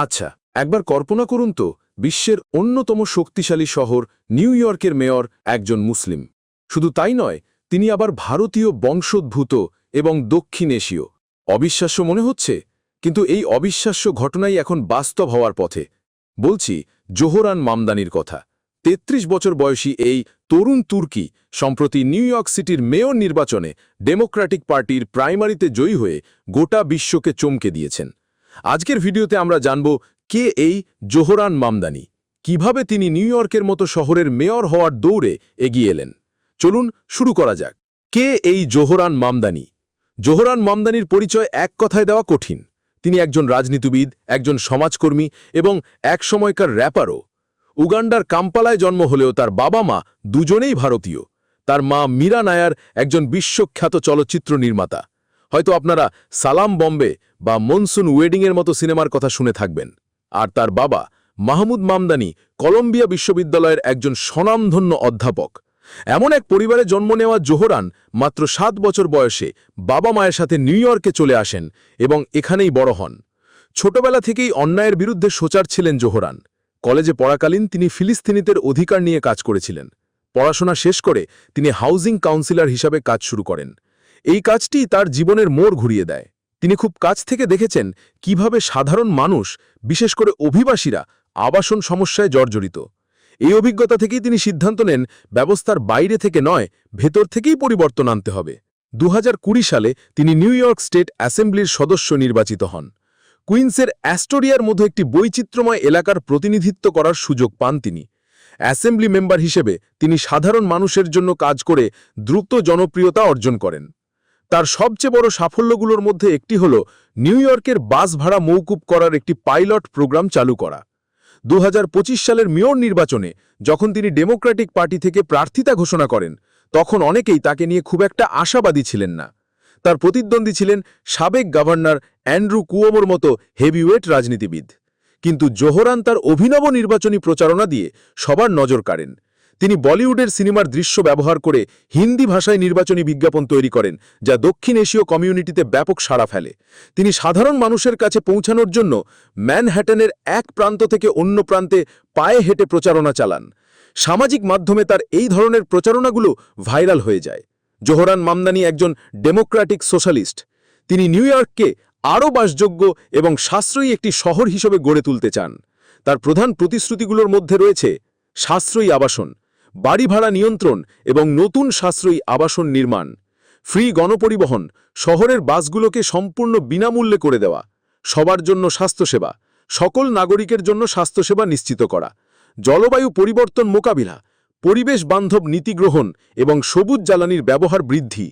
আচ্ছা, একবার কল্পনা করুন তো বিশ্বের অন্যতম শক্তিশালী শহর নিউ ইয়র্কের মেয়র একজন মুসলিম। শুধু তাই নয়, তিনি আবার ভারতীয় বংশোদ্ভূত এবং দক্ষিণ এশীয়। অবিশ্বাস্য মনে হচ্ছে, কিন্তু এই অবিশ্বাস্য ঘটনাই এখন বাস্তব হওয়ার পথে। বলছি জোহরান মামদানির কথা। ৩৩ বছর বয়সী এই তরুণ তুর্কি সম্প্রতি নিউ ইয়র্ক সিটির মেয়র নির্বাচনে ডেমোক্র্যাটিক পার্টির প্রাইমারিতে জয়ী হয়ে গোটা বিশ্বকে চমকে দিয়েছেন। আজকের ভিডিওতে আমরা জানব কে এই জোহরান মামদানি, কিভাবে তিনি নিউ ইয়র্কের মতো শহরের মেয়র হওয়ার দৌড়ে এগিয়ে এলেন। চলুন শুরু করা যাক। কে এই জোহরান মামদানি? জোহরান মামদানির পরিচয় এক কথায় দেওয়া কঠিন। তিনি একজন রাজনীতিবিদ, একজন সমাজকর্মী এবং এক সময়কার র্যাপারও। উগান্ডার কাম্পালায় জন্ম হলেও তার বাবা মা দুজনেই ভারতীয়। তার মা মীরা নায়ার একজন বিশ্বখ্যাত চলচ্চিত্র নির্মাতা। হয়তো আপনারা সালাম বম্বে বা মনসুন ওয়েডিংয়ের মতো সিনেমার কথা শুনে থাকবেন। আর তার বাবা মাহমুদ মামদানি কলম্বিয়া বিশ্ববিদ্যালয়ের একজন স্বনামধন্য অধ্যাপক। এমন এক পরিবারে জন্ম নেওয়া জোহরান মাত্র ৭ বছর বয়সে বাবা মায়ের সাথে নিউ ইয়র্কে চলে আসেন এবং এখানেই বড় হন। ছোটবেলা থেকেই অন্যায়ের বিরুদ্ধে সোচ্চার ছিলেন জোহরান। কলেজে পড়াকালীন তিনি ফিলিস্তিনিদের অধিকার নিয়ে কাজ করেছিলেন। পড়াশোনা শেষ করে তিনি হাউজিং কাউন্সিলর হিসাবে কাজ শুরু করেন। এই কাজটি তার জীবনের মোড় ঘুরিয়ে দেয়। তিনি খুব কাছ থেকে দেখেছেন কিভাবে সাধারণ মানুষ, বিশেষ করে অভিবাসীরা, আবাসন সমস্যায় জর্জরিত। এই অভিজ্ঞতা থেকেই তিনি সিদ্ধান্ত নেন ব্যবস্থার বাইরে থেকে নয়, ভেতর থেকেই পরিবর্তন আনতে হবে। ২০২০ সালে তিনি নিউ ইয়র্ক স্টেট অ্যাসেম্বলির সদস্য নির্বাচিত হন। কুইন্সের অ্যাস্টোরিয়ার মতো একটি বৈচিত্র্যময় এলাকার প্রতিনিধিত্ব করার সুযোগ পান তিনি। অ্যাসেম্বলি মেম্বার হিসেবে তিনি সাধারণ মানুষের জন্য কাজ করে দ্রুত জনপ্রিয়তা অর্জন করেন। তার সবচেয়ে বড় সাফল্যগুলোর মধ্যে একটি হল নিউ ইয়র্কের বাস ভাড়া মৌকুব করার একটি পাইলট প্রোগ্রাম চালু করা। ২০২৫ সালের মেয়র নির্বাচনে যখন তিনি ডেমোক্র্যাটিক পার্টি থেকে প্রার্থিতা ঘোষণা করেন, তখন অনেকেই তাকে নিয়ে খুব একটা আশাবাদী ছিলেন না। তার প্রতিদ্বন্দ্বী ছিলেন সাবেক গভর্নর অ্যান্ড্রু কুয়োমোর মতো হেভিওয়েট রাজনীতিবিদ। কিন্তু জোহরান তার অভিনব নির্বাচনী প্রচারণা দিয়ে সবার নজর কাড়েন। তিনি বলিউডের সিনেমার দৃশ্য ব্যবহার করে হিন্দি ভাষায় নির্বাচনী বিজ্ঞাপন তৈরি করেন, যা দক্ষিণ এশীয় কমিউনিটিতে ব্যাপক সাড়া ফেলে। তিনি সাধারণ মানুষের কাছে পৌঁছানোর জন্য ম্যানহ্যাটনের এক প্রান্ত থেকে অন্য প্রান্তে পায়ে হেঁটে প্রচারণা চালান। সামাজিক মাধ্যমে তার এই ধরনের প্রচারণাগুলো ভাইরাল হয়ে যায়। জোহরান মামদানি একজন ডেমোক্র্যাটিক সোশ্যালিস্ট। তিনি নিউ ইয়র্ককে আরও বাসযোগ্য এবং সাশ্রয়ী একটি শহর হিসেবে গড়ে তুলতে চান। তার প্রধান প্রতিশ্রুতিগুলোর মধ্যে রয়েছে সাশ্রয়ী আবাসন, বাড়ি ভাড়া নিয়ন্ত্রণ এবং নতুন সাশ্রয়ী আবাসন নির্মাণ, ফ্রি গণপরিবহন, শহরের বাসগুলোকে সম্পূর্ণ বিনামূল্যে করে দেওয়া, সবার জন্য স্বাস্থ্যসেবা, সকল নাগরিকের জন্য স্বাস্থ্যসেবা নিশ্চিত করা, জলবায়ু পরিবর্তন মোকাবিলা, পরিবেশ বান্ধব নীতি গ্রহণ এবং সবুজ জ্বালানির ব্যবহার বৃদ্ধি।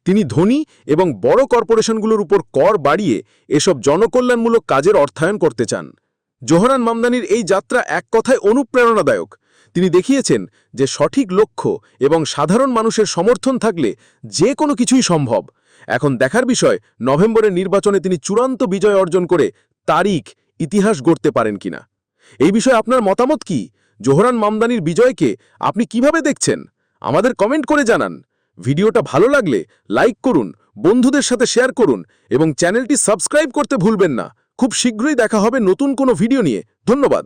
তিনি ধনী এবং বড় কর্পোরেশনগুলোর উপর কর বাড়িয়ে এসব জনকল্যাণমূলক কাজের অর্থায়ন করতে চান। জোহরান মামদানির এই যাত্রা এক কথায় অনুপ্রেরণাদায়ক। তিনি দেখিয়েছেন যে সঠিক লক্ষ্য এবং সাধারণ মানুষের সমর্থন থাকলে যে কোনো কিছুই সম্ভব। এখন দেখার বিষয় নভেম্বরের নির্বাচনে তিনি চূড়ান্ত বিজয় অর্জন করে তারিখ, ইতিহাস গড়তে পারেন কিনা। এই বিষয়ে আপনার মতামত কি? জোহরান মামদানির বিজয়কে আপনি কিভাবে দেখছেন? আমাদের কমেন্ট করে জানান। ভিডিওটা ভালো লাগলে লাইক করুন, বন্ধুদের সাথে শেয়ার করুন এবং চ্যানেলটি সাবস্ক্রাইব করতে ভুলবেন না। খুব শীঘ্রই দেখা হবে নতুন কোনো ভিডিও নিয়ে। ধন্যবাদ।